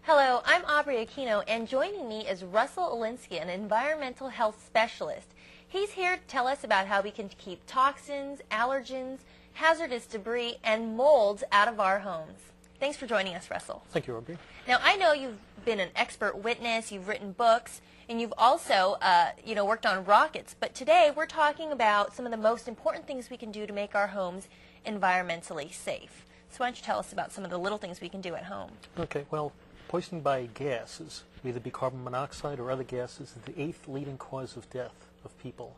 Hello, I'm Aubrey Aquino, and joining me is Russel Olinsky, an environmental health specialist. He's here to tell us about how we can keep toxins, allergens, hazardous debris, and molds out of our homes. Thanks for joining us, Russel. Thank you, Aubrey. Now, I know you've been an expert witness, you've written books, and you've also, worked on rockets. But today, we're talking about some of the most important things we can do to make our homes environmentally safe. So why don't you tell us about some of the little things we can do at home? Okay, well, poisoning by gases, either be carbon monoxide or other gases, is the 8th leading cause of death of people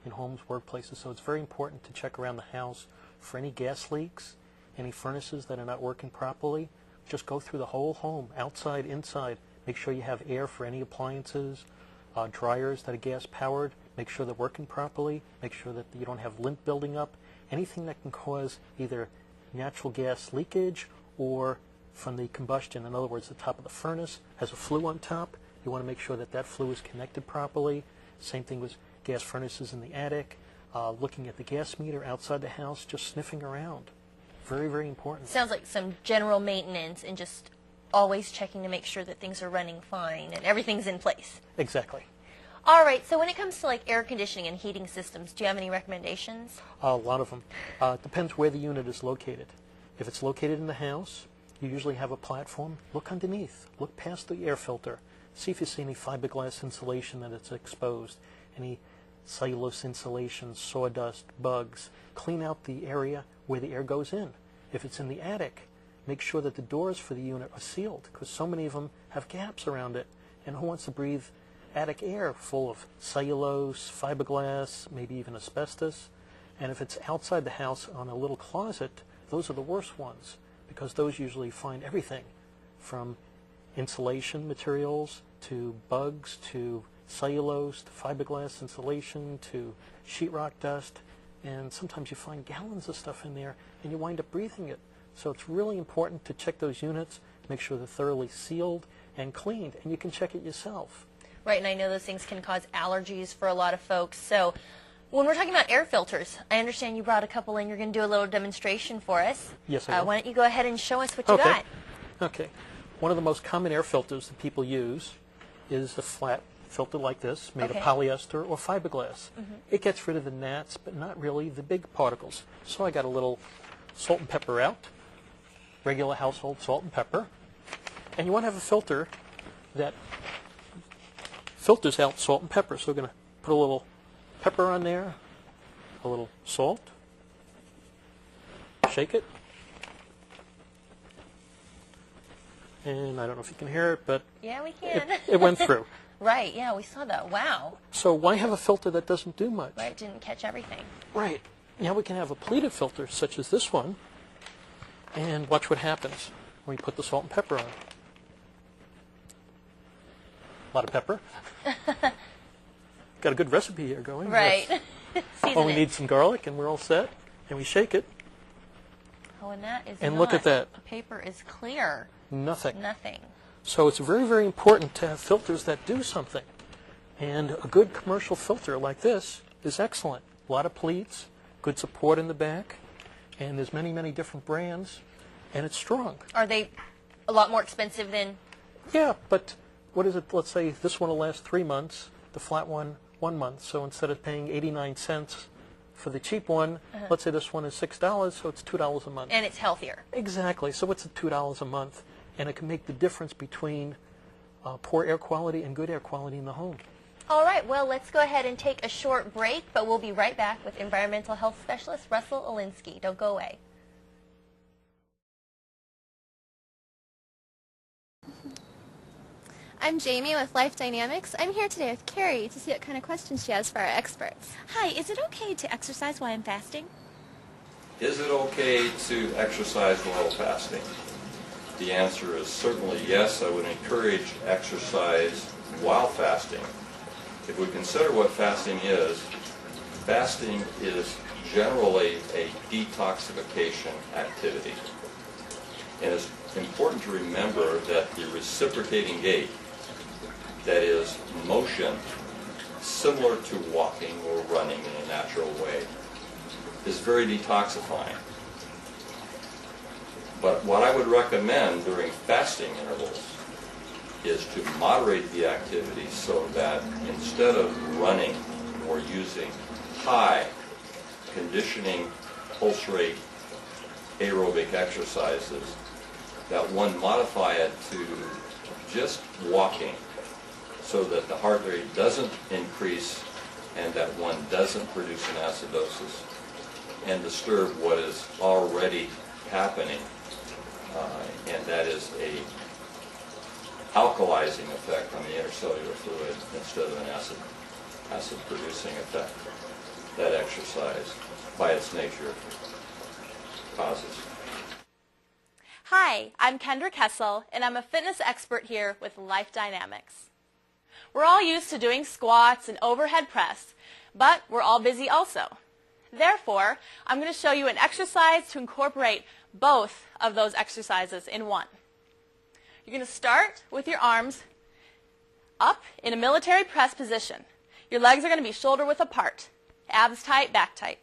in homes, workplaces. So it's very important to check around the house for any gas leaks, any furnaces that are not working properly. Just go through the whole home, outside, inside. Make sure you have air for any appliances, dryers that are gas powered. Make sure they're working properly. Make sure that you don't have lint building up. Anything that can cause either natural gas leakage or from the combustion. In other words, the top of the furnace has a flue on top. You want to make sure that that flue is connected properly. Same thing with gas furnaces in the attic. Looking at the gas meter outside the house, just sniffing around. Very, very important. Sounds like some general maintenance and just always checking to make sure that things are running fine and everything's in place. Exactly. All right, so when it comes to like air conditioning and heating systems, do you have any recommendations? A lot of them. It depends where the unit is located. If it's located in the house, you usually have a platform. Look underneath. Look past the air filter. See if you see any fiberglass insulation that it's exposed, any cellulose insulation, sawdust, bugs. Clean out the area where the air goes in. If it's in the attic, make sure that the doors for the unit are sealed, because so many of them have gaps around it. And who wants to breathe attic air full of cellulose, fiberglass, maybe even asbestos? And if it's outside the house on a little closet, those are the worst ones, because those usually find everything from insulation materials to bugs to cellulose to fiberglass insulation to sheetrock dust, and sometimes you find gallons of stuff in there and you wind up breathing it. So it's really important to check those units, make sure they're thoroughly sealed and cleaned, and you can check it yourself. Right, and I know those things can cause allergies for a lot of folks. So when we're talking about air filters, I understand you brought a couple in. You're going to do a little demonstration for us. Yes, I will. Why don't you go ahead and show us what you got? Okay. One of the most common air filters that people use is a flat filter like this, made of polyester or fiberglass. It gets rid of the gnats, but not really the big particles. So I got a little salt and pepper out, regular household salt and pepper. And you want to have a filter that filters out salt and pepper. So we're going to put a little pepper on there, a little salt, shake it. And I don't know if you can hear it, but yeah, we can. It went through. Right, yeah, we saw that. Wow. So why have a filter that doesn't do much? Right, didn't catch everything. Right. Now we can have a pleated filter, such as this one, and watch what happens when we put the salt and pepper on. A lot of pepper. Got a good recipe here going. Right. Oh, we need some garlic, and we're all set. And we shake it. Oh, and that is and look at that. The paper is clear. Nothing. Nothing. So it's very, very important to have filters that do something. And a good commercial filter like this is excellent. A lot of pleats, good support in the back, and there's many, many different brands, and it's strong. Are they a lot more expensive than? Yeah, but what is it? Let's say this one will last 3 months, the flat one 1 month. So instead of paying 89 cents for the cheap one, let's say this one is $6, so it's $2 a month. And it's healthier. Exactly. So what's $2 a month? And it can make the difference between poor air quality and good air quality in the home. All right, well, let's go ahead and take a short break, but we'll be right back with environmental health specialist Russel Olinsky. Don't go away. I'm Jamie with Life Dynamix. I'm here today with Carrie to see what kind of questions she has for our experts. Hi, is it okay to exercise while I'm fasting? Is it okay to exercise while fasting? The answer is certainly yes. I would encourage exercise while fasting. If we consider what fasting is generally a detoxification activity. And it's important to remember that the reciprocating gait, that is motion similar to walking or running in a natural way, is very detoxifying. But what I would recommend during fasting intervals is to moderate the activity so that instead of running or using high conditioning pulse rate aerobic exercises, that one modify it to just walking so that the heart rate doesn't increase and that one doesn't produce an acidosis and disturb what is already happening, and that is a alkalizing effect on the intercellular fluid instead of an acid producing effect that exercise by its nature causes. Hi, I'm Kendra Kessel, and I'm a fitness expert here with Life Dynamix. We're all used to doing squats and overhead press, but we're all busy also. Therefore, I'm going to show you an exercise to incorporate both of those exercises in one. You're going to start with your arms up in a military press position. Your legs are going to be shoulder width apart, abs tight, back tight.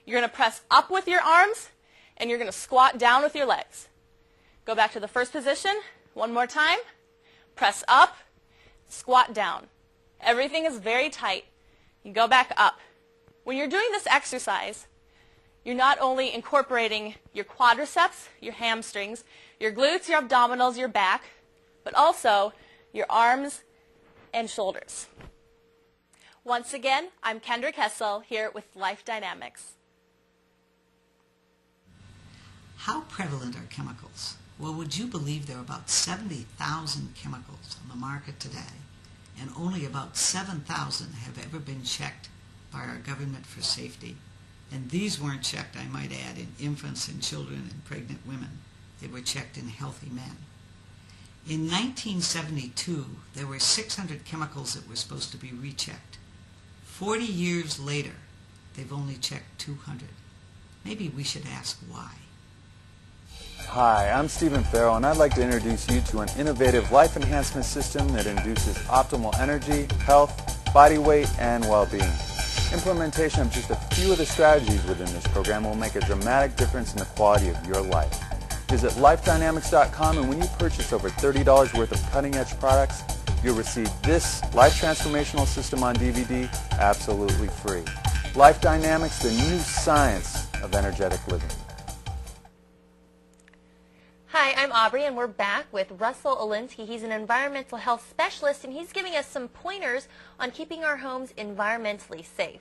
You're going to press up with your arms, and you're going to squat down with your legs. Go back to the first position, one more time. Press up, squat down. Everything is very tight. You go back up. When you're doing this exercise, you're not only incorporating your quadriceps, your hamstrings, your glutes, your abdominals, your back, but also your arms and shoulders. Once again, I'm Kendra Kessel here with Life Dynamix. How prevalent are chemicals? Well, would you believe there are about 70,000 chemicals on the market today, and only about 7,000 have ever been checked by our government for safety. And these weren't checked, I might add, in infants and children and pregnant women. They were checked in healthy men. In 1972, there were 600 chemicals that were supposed to be rechecked. 40 years later, they've only checked 200. Maybe we should ask why. Hi, I'm Stephen Farrell, and I'd like to introduce you to an innovative life enhancement system that induces optimal energy, health, body weight, and well-being. Implementation of just a few of the strategies within this program will make a dramatic difference in the quality of your life. Visit lifedynamics.com, and when you purchase over $30 worth of cutting-edge products, you'll receive this Life Transformational System on DVD absolutely free. Life Dynamics, the new science of energetic living. Hi, I'm Aubrey, and we're back with Russel Olinsky. He's an environmental health specialist, and he's giving us some pointers on keeping our homes environmentally safe.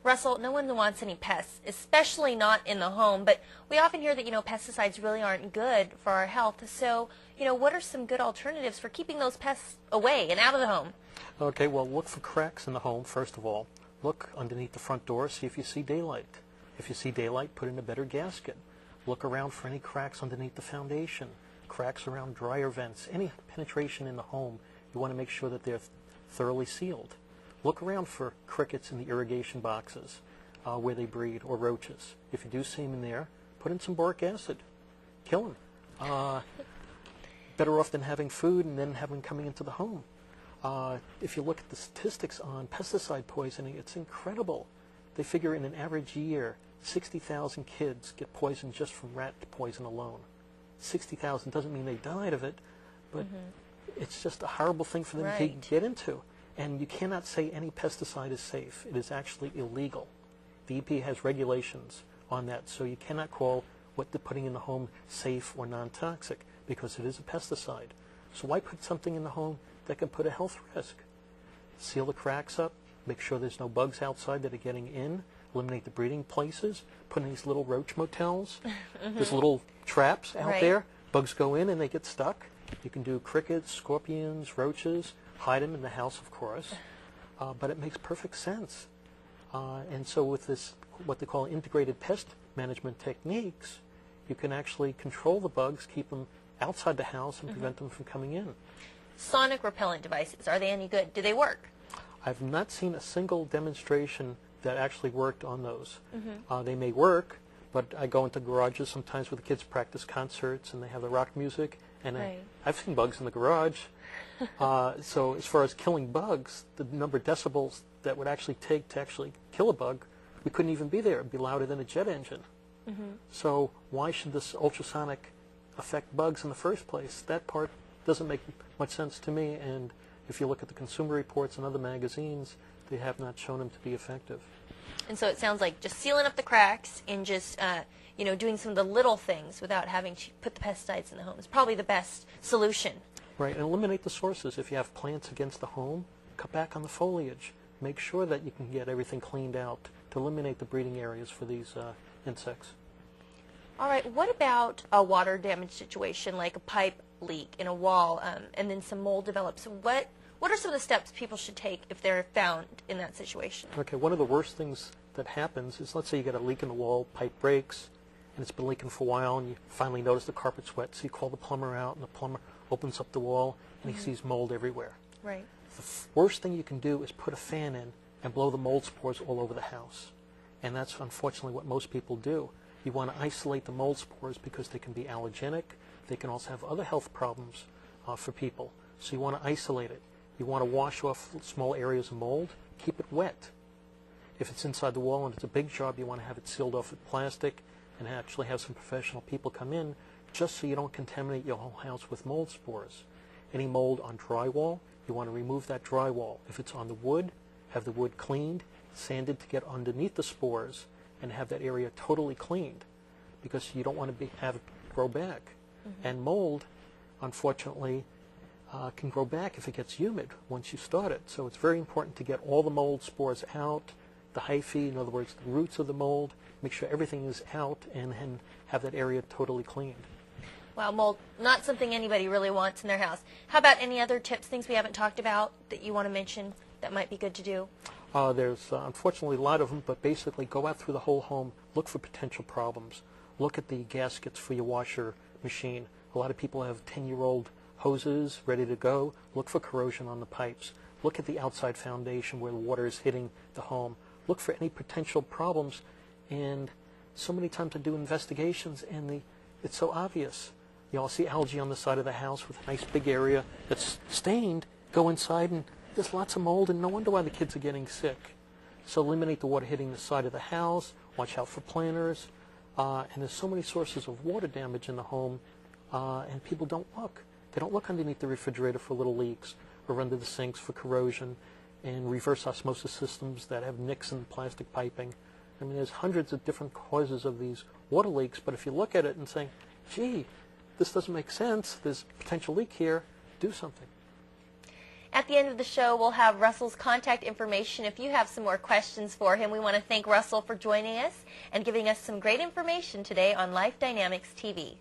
Russell, no one wants any pests, especially not in the home, but we often hear that, pesticides really aren't good for our health. So, what are some good alternatives for keeping those pests away and out of the home? Okay, well, look for cracks in the home, first of all. Look underneath the front door, see if you see daylight. If you see daylight, put in a better gasket. Look around for any cracks underneath the foundation, cracks around dryer vents, any penetration in the home. You want to make sure that they're thoroughly sealed. Look around for crickets in the irrigation boxes where they breed, or roaches. If you do see them in there, put in some boric acid. Kill them. Better off than having food and then having coming into the home. If you look at the statistics on pesticide poisoning, it's incredible. They figure in an average year, 60,000 kids get poisoned just from rat poison alone. 60,000 doesn't mean they died of it, but it's just a horrible thing for them to get into. And you cannot say any pesticide is safe. It is actually illegal. The EPA has regulations on that, so you cannot call what they're putting in the home safe or non-toxic, because it is a pesticide. So why put something in the home that can put a health risk? Seal the cracks up, make sure there's no bugs outside that are getting in, eliminate the breeding places, put in these little roach motels. There's little traps out there. Bugs go in and they get stuck. You can do crickets, scorpions, roaches, hide them in the house, of course. But it makes perfect sense. And so with this, what they call integrated pest management techniques, you can actually control the bugs, keep them outside the house, and prevent them from coming in. Sonic repellent devices, are they any good? Do they work? I've not seen a single demonstration that actually worked on those. They may work, but I go into garages sometimes where the kids practice concerts and they have the rock music, and I've seen bugs in the garage. So as far as killing bugs, the number of decibels that would actually take to actually kill a bug, we couldn't even be there. It would be louder than a jet engine. So why should this ultrasonic affect bugs in the first place? That part doesn't make much sense to me, and if you look at the consumer reports and other magazines, they have not shown them to be effective. And so it sounds like just sealing up the cracks and just doing some of the little things without having to put the pesticides in the home is probably the best solution. Right, and eliminate the sources. If you have plants against the home, cut back on the foliage. Make sure that you can get everything cleaned out to eliminate the breeding areas for these insects. All right, what about a water damage situation like a pipe leak in a wall and then some mold develops? What are some of the steps people should take if they're found in that situation? Okay, one of the worst things that happens is, let's say you get a leak in the wall, pipe breaks, and it's been leaking for a while, and you finally notice the carpet's wet, so you call the plumber out, and the plumber opens up the wall, and he sees mold everywhere. Right. The worst thing you can do is put a fan in and blow the mold spores all over the house. And that's unfortunately what most people do. You want to isolate the mold spores because they can be allergenic. They can also have other health problems for people. So you want to isolate it. You want to wash off small areas of mold. Keep it wet. If it's inside the wall and it's a big job, you want to have it sealed off with plastic and actually have some professional people come in just so you don't contaminate your whole house with mold spores. Any mold on drywall, you want to remove that drywall. If it's on the wood, have the wood cleaned, sanded to get underneath the spores, and have that area totally cleaned because you don't want to have it grow back. And mold, unfortunately, can grow back if it gets humid once you start it. So it's very important to get all the mold spores out, the hyphae, in other words, the roots of the mold, make sure everything is out, and then have that area totally cleaned. Wow, mold, not something anybody really wants in their house. How about any other tips, things we haven't talked about that you want to mention that might be good to do? There's unfortunately a lot of them, but basically go out through the whole home, look for potential problems. Look at the gaskets for your washer machine. A lot of people have 10-year-old hoses ready to go. Look for corrosion on the pipes. Look at the outside foundation where the water is hitting the home. Look for any potential problems. And so many times I do investigations and it's so obvious. You all see algae on the side of the house with a nice big area that's stained. Go inside and there's lots of mold, and no wonder why the kids are getting sick. So eliminate the water hitting the side of the house. Watch out for planters. And there's so many sources of water damage in the home, and people don't look. They don't look underneath the refrigerator for little leaks or under the sinks for corrosion and reverse osmosis systems that have nicks in plastic piping. I mean, there's hundreds of different causes of these water leaks, but if you look at it and say, gee, this doesn't make sense, there's a potential leak here, do something. At the end of the show, we'll have Russel's contact information. If you have some more questions for him, we want to thank Russel for joining us and giving us some great information today on Life Dynamix TV.